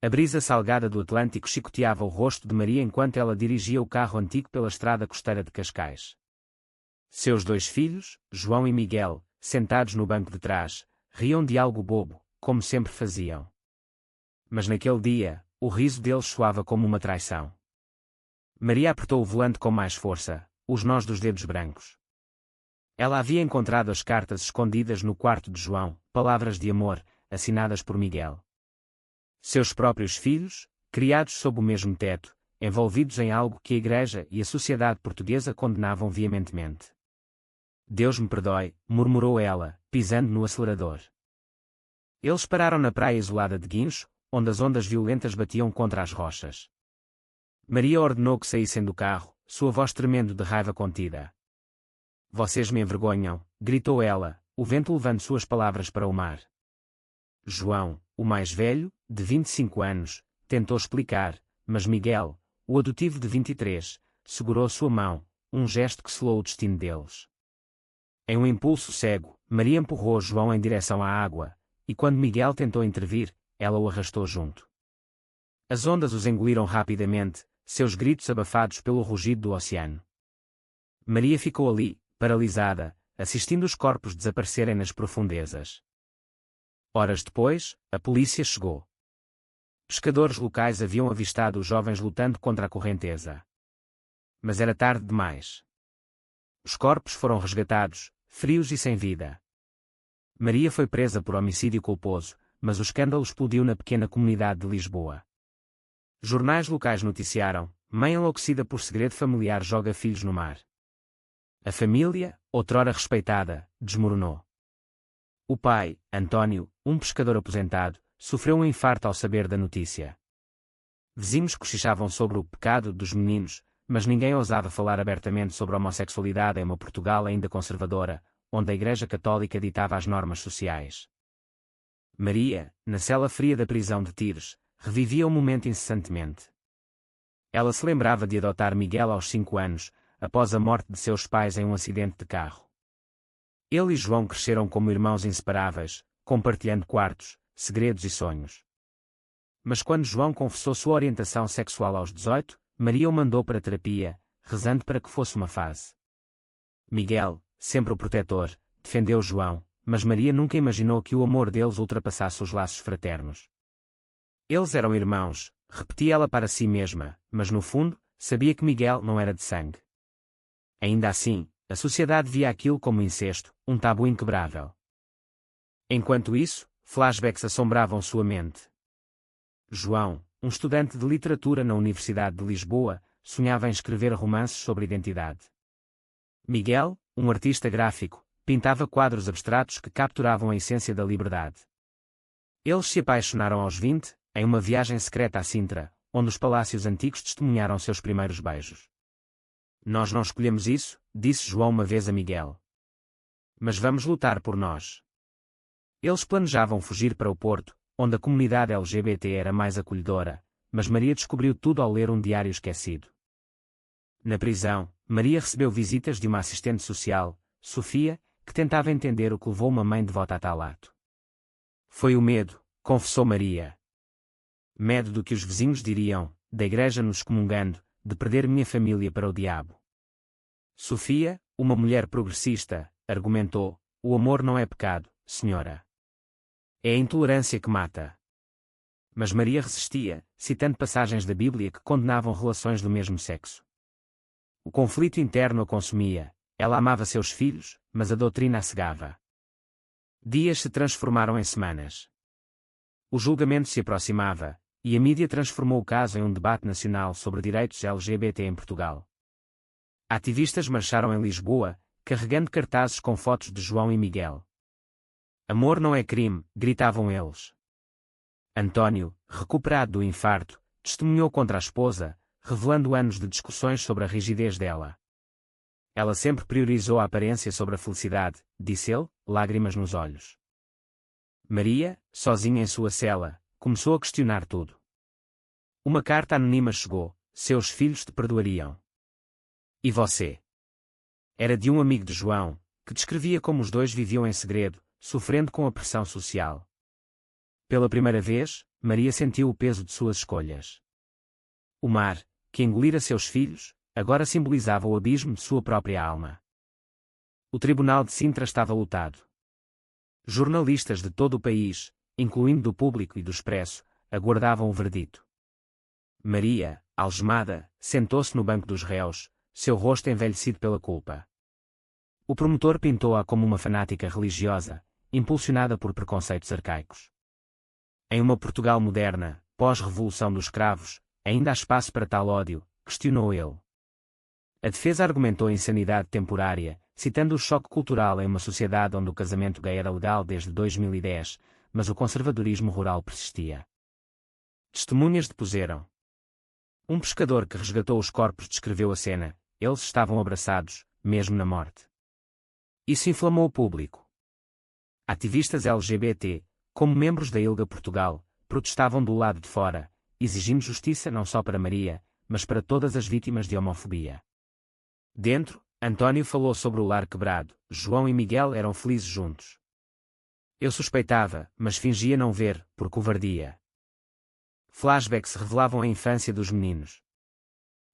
A brisa salgada do Atlântico chicoteava o rosto de Maria enquanto ela dirigia o carro antigo pela estrada costeira de Cascais. Seus 2 filhos, João e Miguel, sentados no banco de trás, riam de algo bobo, como sempre faziam. Mas naquele dia, o riso deles soava como uma traição. Maria apertou o volante com mais força, os nós dos dedos brancos. Ela havia encontrado as cartas escondidas no quarto de João, palavras de amor, assinadas por Miguel. Seus próprios filhos, criados sob o mesmo teto, envolvidos em algo que a Igreja e a sociedade portuguesa condenavam veementemente. Deus me perdoe, murmurou ela, pisando no acelerador. Eles pararam na praia isolada de Guincho, onde as ondas violentas batiam contra as rochas. Maria ordenou que saíssem do carro, sua voz tremendo de raiva contida. Vocês me envergonham, gritou ela, o vento levando suas palavras para o mar. João, o mais velho, de 25 anos, tentou explicar, mas Miguel, o adotivo de 23, segurou sua mão, um gesto que selou o destino deles. Em um impulso cego, Maria empurrou João em direção à água, e quando Miguel tentou intervir, ela o arrastou junto. As ondas os engoliram rapidamente, seus gritos abafados pelo rugido do oceano. Maria ficou ali, paralisada, assistindo os corpos desaparecerem nas profundezas. Horas depois, a polícia chegou. Pescadores locais haviam avistado os jovens lutando contra a correnteza. Mas era tarde demais. Os corpos foram resgatados, frios e sem vida. Maria foi presa por homicídio culposo, mas o escândalo explodiu na pequena comunidade de Lisboa. Jornais locais noticiaram: mãe enlouquecida por segredo familiar joga filhos no mar. A família, outrora respeitada, desmoronou. O pai, António, um pescador aposentado, sofreu um infarto ao saber da notícia. Vizinhos cochichavam sobre o pecado dos meninos, mas ninguém ousava falar abertamente sobre a homossexualidade em uma Portugal ainda conservadora, onde a Igreja Católica ditava as normas sociais. Maria, na cela fria da prisão de Tires, revivia o momento incessantemente. Ela se lembrava de adotar Miguel aos 5 anos, após a morte de seus pais em um acidente de carro. Ele e João cresceram como irmãos inseparáveis, compartilhando quartos, segredos e sonhos. Mas quando João confessou sua orientação sexual aos 18, Maria o mandou para a terapia, rezando para que fosse uma fase. Miguel, sempre o protetor, defendeu João, mas Maria nunca imaginou que o amor deles ultrapassasse os laços fraternos. Eles eram irmãos, repetia ela para si mesma, mas no fundo, sabia que Miguel não era de sangue. Ainda assim, a sociedade via aquilo como incesto, um tabu inquebrável. Enquanto isso, flashbacks assombravam sua mente. João, um estudante de literatura na Universidade de Lisboa, sonhava em escrever romances sobre identidade. Miguel, um artista gráfico, pintava quadros abstratos que capturavam a essência da liberdade. Eles se apaixonaram aos 20, em uma viagem secreta a Sintra, onde os palácios antigos testemunharam seus primeiros beijos. Nós não escolhemos isso, disse João uma vez a Miguel. Mas vamos lutar por nós. Eles planejavam fugir para o Porto, onde a comunidade LGBT era mais acolhedora, mas Maria descobriu tudo ao ler um diário esquecido. Na prisão, Maria recebeu visitas de uma assistente social, Sofia, que tentava entender o que levou uma mãe devota a tal ato. Foi o medo, confessou Maria. Medo do que os vizinhos diriam, da igreja nos excomungando, de perder minha família para o diabo. Sofia, uma mulher progressista, argumentou: o amor não é pecado, senhora. É a intolerância que mata. Mas Maria resistia, citando passagens da Bíblia que condenavam relações do mesmo sexo. O conflito interno a consumia, ela amava seus filhos, mas a doutrina a cegava. Dias se transformaram em semanas. O julgamento se aproximava, e a mídia transformou o caso em um debate nacional sobre direitos LGBT em Portugal. Ativistas marcharam em Lisboa, carregando cartazes com fotos de João e Miguel. Amor não é crime, gritavam eles. António, recuperado do infarto, testemunhou contra a esposa, revelando anos de discussões sobre a rigidez dela. Ela sempre priorizou a aparência sobre a felicidade, disse ele, lágrimas nos olhos. Maria, sozinha em sua cela, começou a questionar tudo. Uma carta anônima chegou: seus filhos te perdoariam. E você? Era de um amigo de João, que descrevia como os dois viviam em segredo, sofrendo com a pressão social. Pela primeira vez, Maria sentiu o peso de suas escolhas. O mar, que engolira seus filhos, agora simbolizava o abismo de sua própria alma. O tribunal de Sintra estava lotado. Jornalistas de todo o país, incluindo do Público e do Expresso, aguardavam o verdito. Maria, algemada, sentou-se no banco dos réus, seu rosto envelhecido pela culpa. O promotor pintou-a como uma fanática religiosa, impulsionada por preconceitos arcaicos. Em uma Portugal moderna, pós-revolução dos escravos, ainda há espaço para tal ódio, questionou ele. A defesa argumentou a insanidade temporária, citando o choque cultural em uma sociedade onde o casamento gay era legal desde 2010, mas o conservadorismo rural persistia. Testemunhas depuseram. Um pescador que resgatou os corpos descreveu a cena: eles estavam abraçados, mesmo na morte. Isso inflamou o público. Ativistas LGBT, como membros da ILGA Portugal, protestavam do lado de fora, exigindo justiça não só para Maria, mas para todas as vítimas de homofobia. Dentro, António falou sobre o lar quebrado. João e Miguel eram felizes juntos. Eu suspeitava, mas fingia não ver, por covardia. Flashbacks revelavam a infância dos meninos.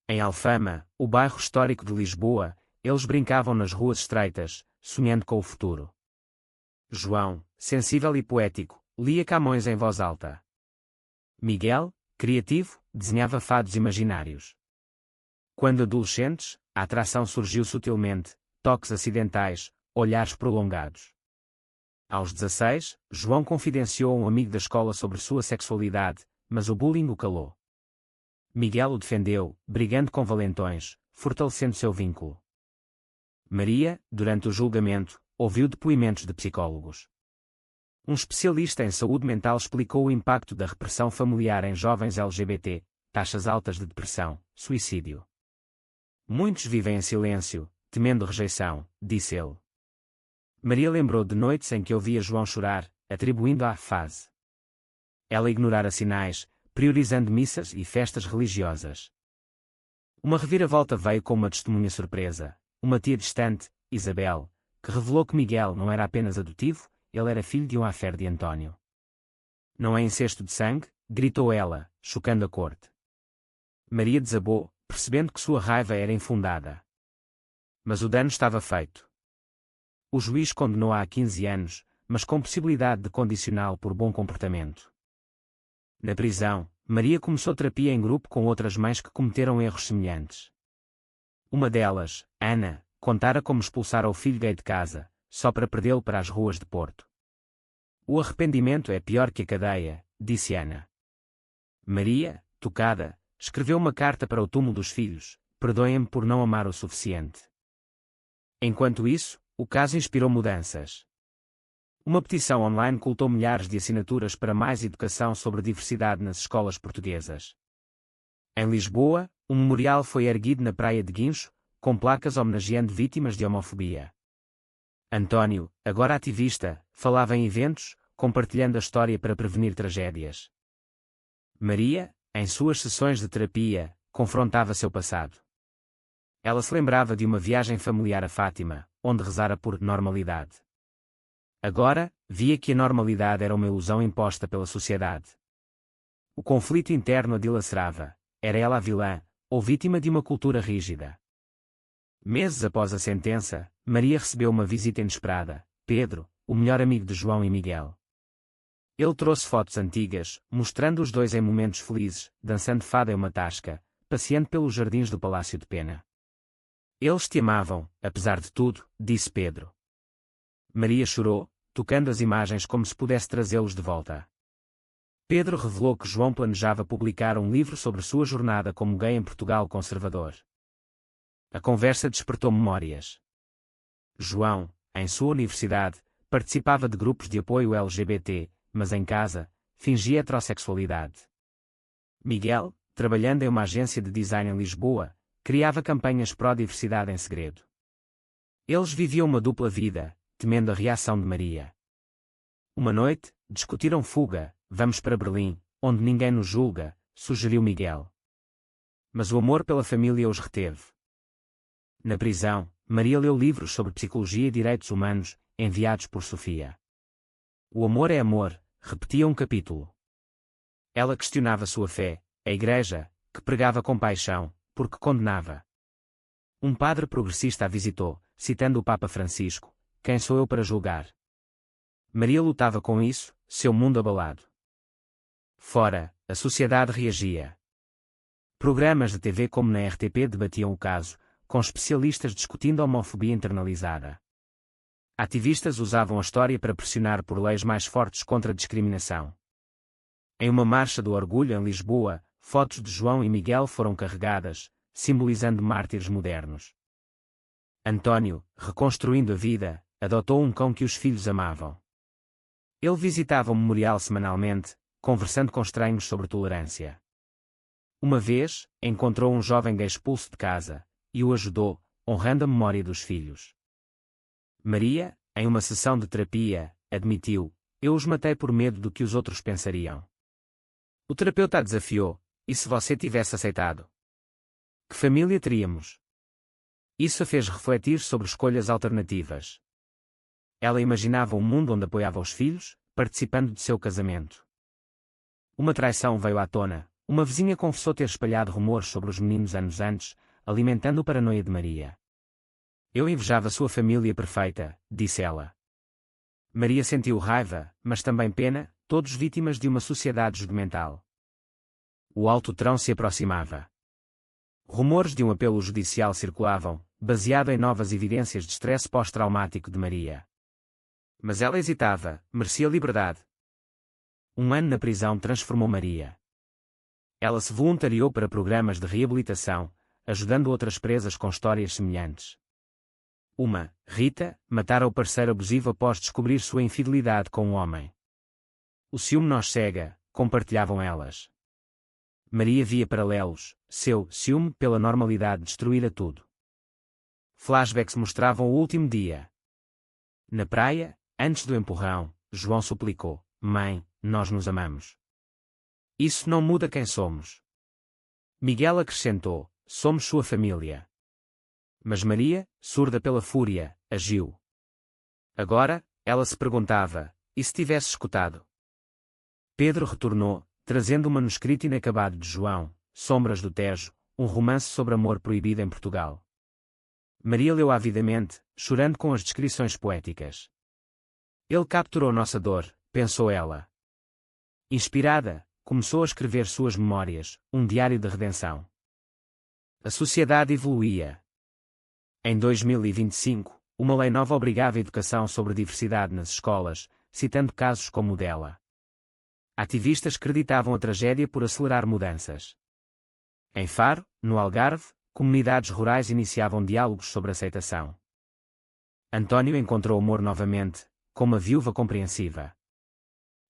Em Alfama, o bairro histórico de Lisboa, eles brincavam nas ruas estreitas, sonhando com o futuro. João, sensível e poético, lia Camões em voz alta. Miguel, criativo, desenhava fados imaginários. Quando adolescentes, a atração surgiu sutilmente, toques acidentais, olhares prolongados. Aos 16, João confidenciou a um amigo da escola sobre sua sexualidade, mas o bullying o calou. Miguel o defendeu, brigando com valentões, fortalecendo seu vínculo. Maria, durante o julgamento, ouviu depoimentos de psicólogos. Um especialista em saúde mental explicou o impacto da repressão familiar em jovens LGBT, taxas altas de depressão, suicídio. Muitos vivem em silêncio, temendo rejeição, disse ele. Maria lembrou de noites em que ouvia João chorar, atribuindo à fase. Ela ignorara sinais, priorizando missas e festas religiosas. Uma reviravolta veio com uma testemunha surpresa, uma tia distante, Isabel, que revelou que Miguel não era apenas adotivo, ele era filho de um affaire de António. Não é incesto de sangue? Gritou ela, chocando a corte. Maria desabou, percebendo que sua raiva era infundada. Mas o dano estava feito. O juiz condenou-a a 15 anos, mas com possibilidade de condicional por bom comportamento. Na prisão, Maria começou terapia em grupo com outras mães que cometeram erros semelhantes. Uma delas, Ana, contara como expulsara o filho gay de casa, só para perdê-lo para as ruas de Porto. O arrependimento é pior que a cadeia, disse Ana. Maria, tocada, escreveu uma carta para o túmulo dos filhos: perdoem-me por não amar o suficiente. Enquanto isso, o caso inspirou mudanças. Uma petição online coletou milhares de assinaturas para mais educação sobre diversidade nas escolas portuguesas. Em Lisboa, um memorial foi erguido na Praia de Guincho, com placas homenageando vítimas de homofobia. António, agora ativista, falava em eventos, compartilhando a história para prevenir tragédias. Maria, em suas sessões de terapia, confrontava seu passado. Ela se lembrava de uma viagem familiar a Fátima, onde rezara por normalidade. Agora, via que a normalidade era uma ilusão imposta pela sociedade. O conflito interno a dilacerava. Era ela a vilã, ou vítima de uma cultura rígida. Meses após a sentença, Maria recebeu uma visita inesperada: Pedro, o melhor amigo de João e Miguel. Ele trouxe fotos antigas, mostrando os dois em momentos felizes, dançando fada em uma tasca, passeando pelos jardins do Palácio de Pena. Eles te amavam, apesar de tudo, disse Pedro. Maria chorou, tocando as imagens como se pudesse trazê-los de volta. Pedro revelou que João planejava publicar um livro sobre sua jornada como gay em Portugal conservador. A conversa despertou memórias. João, em sua universidade, participava de grupos de apoio LGBT, mas em casa, fingia heterossexualidade. Miguel, trabalhando em uma agência de design em Lisboa, criava campanhas pró-diversidade em segredo. Eles viviam uma dupla vida, temendo a reação de Maria. Uma noite, discutiram fuga: vamos para Berlim, onde ninguém nos julga, sugeriu Miguel. Mas o amor pela família os reteve. Na prisão, Maria leu livros sobre psicologia e direitos humanos, enviados por Sofia. O amor é amor, repetia um capítulo. Ela questionava sua fé, a Igreja, que pregava compaixão, porque condenava. Um padre progressista a visitou, citando o Papa Francisco: "Quem sou eu para julgar?" Maria lutava com isso, seu mundo abalado. Fora, a sociedade reagia. Programas de TV como na RTP debatiam o caso, com especialistas discutindo a homofobia internalizada. Ativistas usavam a história para pressionar por leis mais fortes contra a discriminação. Em uma marcha do orgulho em Lisboa, fotos de João e Miguel foram carregadas, simbolizando mártires modernos. António, reconstruindo a vida, adotou um cão que os filhos amavam. Ele visitava o memorial semanalmente, conversando com estranhos sobre tolerância. Uma vez, encontrou um jovem gay expulso de casa, e o ajudou, honrando a memória dos filhos. Maria, em uma sessão de terapia, admitiu: "Eu os matei por medo do que os outros pensariam." O terapeuta a desafiou: "E se você tivesse aceitado? Que família teríamos?" Isso a fez refletir sobre escolhas alternativas. Ela imaginava um mundo onde apoiava os filhos, participando de seu casamento. Uma traição veio à tona. Uma vizinha confessou ter espalhado rumores sobre os meninos anos antes, alimentando a paranoia de Maria. "Eu invejava sua família perfeita", disse ela. Maria sentiu raiva, mas também pena, todos vítimas de uma sociedade judimental. O alto-trão se aproximava. Rumores de um apelo judicial circulavam, baseado em novas evidências de estresse pós-traumático de Maria. Mas ela hesitava, merecia liberdade. Um ano na prisão transformou Maria. Ela se voluntariou para programas de reabilitação, ajudando outras presas com histórias semelhantes. Uma, Rita, matara o parceiro abusivo após descobrir sua infidelidade com um homem. "O ciúme nos cega", compartilhavam elas. Maria via paralelos, seu ciúme pela normalidade destruíra tudo. Flashbacks mostravam o último dia. Na praia, antes do empurrão, João suplicou: "Mãe, nós nos amamos. Isso não muda quem somos." Miguel acrescentou: "Somos sua família." Mas Maria, surda pela fúria, agiu. Agora, ela se perguntava: e se tivesse escutado? Pedro retornou, trazendo o manuscrito inacabado de João, Sombras do Tejo, um romance sobre amor proibido em Portugal. Maria leu avidamente, chorando com as descrições poéticas. "Ele capturou nossa dor", pensou ela. Inspirada, começou a escrever suas memórias, um diário de redenção. A sociedade evoluía. Em 2025, uma lei nova obrigava a educação sobre diversidade nas escolas, citando casos como o dela. Ativistas acreditavam a tragédia por acelerar mudanças. Em Faro, no Algarve, comunidades rurais iniciavam diálogos sobre aceitação. António encontrou amor novamente, com uma viúva compreensiva.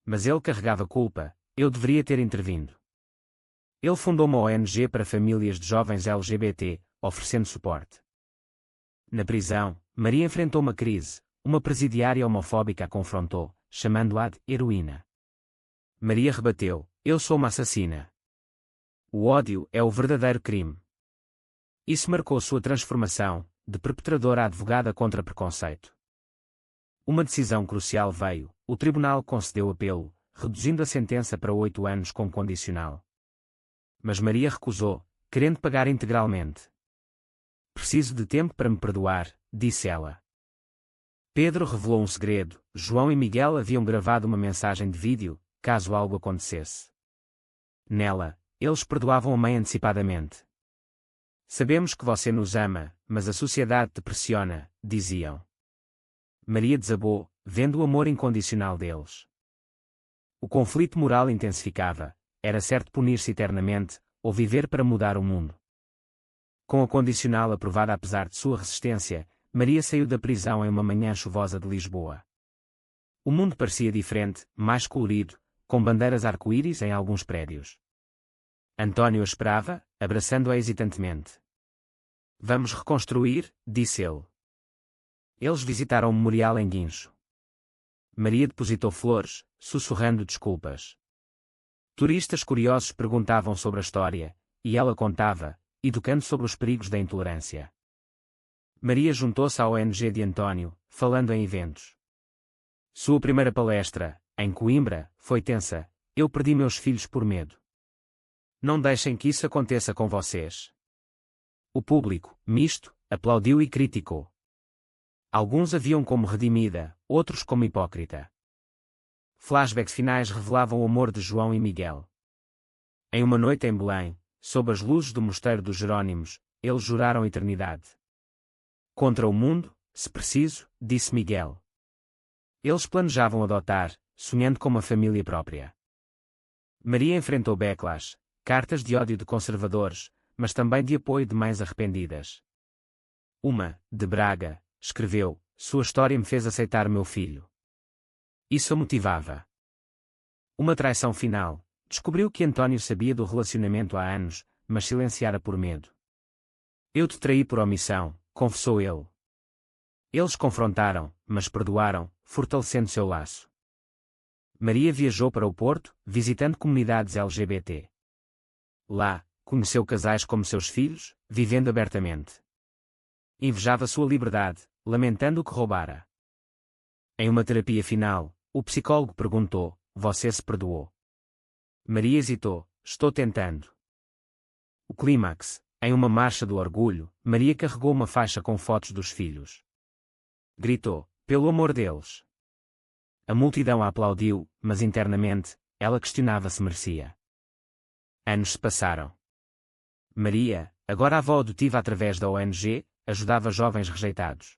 Mas ele carregava culpa: "Eu deveria ter intervindo." Ele fundou uma ONG para famílias de jovens LGBT, oferecendo suporte. Na prisão, Maria enfrentou uma crise. Uma presidiária homofóbica a confrontou, chamando-a de heroína. Maria rebateu: "Eu sou uma assassina. O ódio é o verdadeiro crime." Isso marcou sua transformação, de perpetradora a advogada contra preconceito. Uma decisão crucial veio: o tribunal concedeu apelo, reduzindo a sentença para 8 anos com condicional. Mas Maria recusou, querendo pagar integralmente. "Preciso de tempo para me perdoar", disse ela. Pedro revelou um segredo: João e Miguel haviam gravado uma mensagem de vídeo, caso algo acontecesse. Nela, eles perdoavam a mãe antecipadamente. "Sabemos que você nos ama, mas a sociedade te pressiona", diziam. Maria desabou, vendo o amor incondicional deles. O conflito moral intensificava: era certo punir-se eternamente, ou viver para mudar o mundo? Com a condicional aprovada apesar de sua resistência, Maria saiu da prisão em uma manhã chuvosa de Lisboa. O mundo parecia diferente, mais colorido, com bandeiras arco-íris em alguns prédios. António a esperava, abraçando-a hesitantemente. "Vamos reconstruir", disse ele. Eles visitaram o memorial em Guincho. Maria depositou flores, sussurrando desculpas. Turistas curiosos perguntavam sobre a história, e ela contava, educando sobre os perigos da intolerância. Maria juntou-se à ONG de António, falando em eventos. Sua primeira palestra, em Coimbra, foi tensa. Eu perdi meus filhos por medo. Não deixem que isso aconteça com vocês. O público, misto, aplaudiu e criticou. Alguns a viam como redimida, outros como hipócrita. Flashbacks finais revelavam o amor de João e Miguel. Em uma noite em Belém, sob as luzes do mosteiro dos Jerônimos, eles juraram eternidade. Contra o mundo, se preciso, disse Miguel. Eles planejavam adotar, sonhando com uma família própria. Maria enfrentou backlash, cartas de ódio de conservadores, mas também de apoio de mães arrependidas. Uma, de Braga, escreveu: sua história me fez aceitar meu filho. Isso a motivava. Uma traição final. Descobriu que António sabia do relacionamento há anos, mas silenciara por medo. Eu te traí por omissão, confessou ele. Eles confrontaram, mas perdoaram, fortalecendo seu laço. Maria viajou para o Porto, visitando comunidades LGBT. Lá, conheceu casais como seus filhos, vivendo abertamente. Invejava sua liberdade, lamentando o que roubara. Em uma terapia final, o psicólogo perguntou: você se perdoou? Maria hesitou: estou tentando. O clímax, em uma marcha do orgulho, Maria carregou uma faixa com fotos dos filhos. Gritou: pelo amor deles! A multidão a aplaudiu, mas internamente, ela questionava se merecia. Anos se passaram. Maria, agora avó adotiva através da ONG, ajudava jovens rejeitados.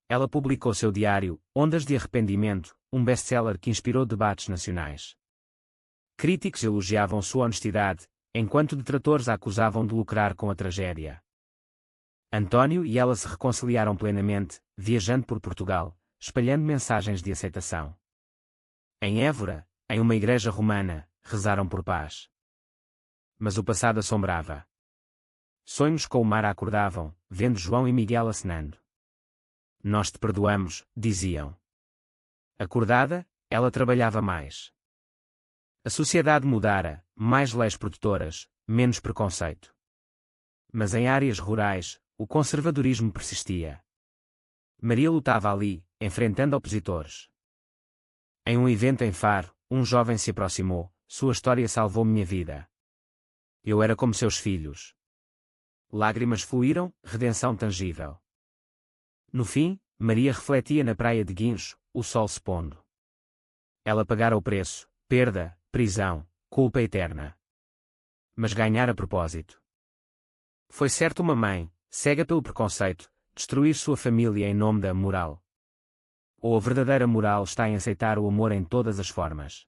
Ela publicou seu diário, Ondas de Arrependimento, um best-seller que inspirou debates nacionais. Críticos elogiavam sua honestidade, enquanto detratores a acusavam de lucrar com a tragédia. António e ela se reconciliaram plenamente, viajando por Portugal, espalhando mensagens de aceitação. Em Évora, em uma igreja romana, rezaram por paz. Mas o passado assombrava. Sonhos com o mar a acordavam, vendo João e Miguel acenando. Nós te perdoamos, diziam. Acordada, ela trabalhava mais. A sociedade mudara, mais leis protetoras, menos preconceito. Mas em áreas rurais, o conservadorismo persistia. Maria lutava ali, enfrentando opositores. Em um evento em Faro, um jovem se aproximou: sua história salvou minha vida. Eu era como seus filhos. Lágrimas fluíram, redenção tangível. No fim, Maria refletia na praia de Guincho, o sol se pondo. Ela pagara o preço: perda, prisão, culpa eterna. Mas ganhara propósito. Foi certo uma mãe, cega pelo preconceito, destruir sua família em nome da moral. Ou a verdadeira moral está em aceitar o amor em todas as formas.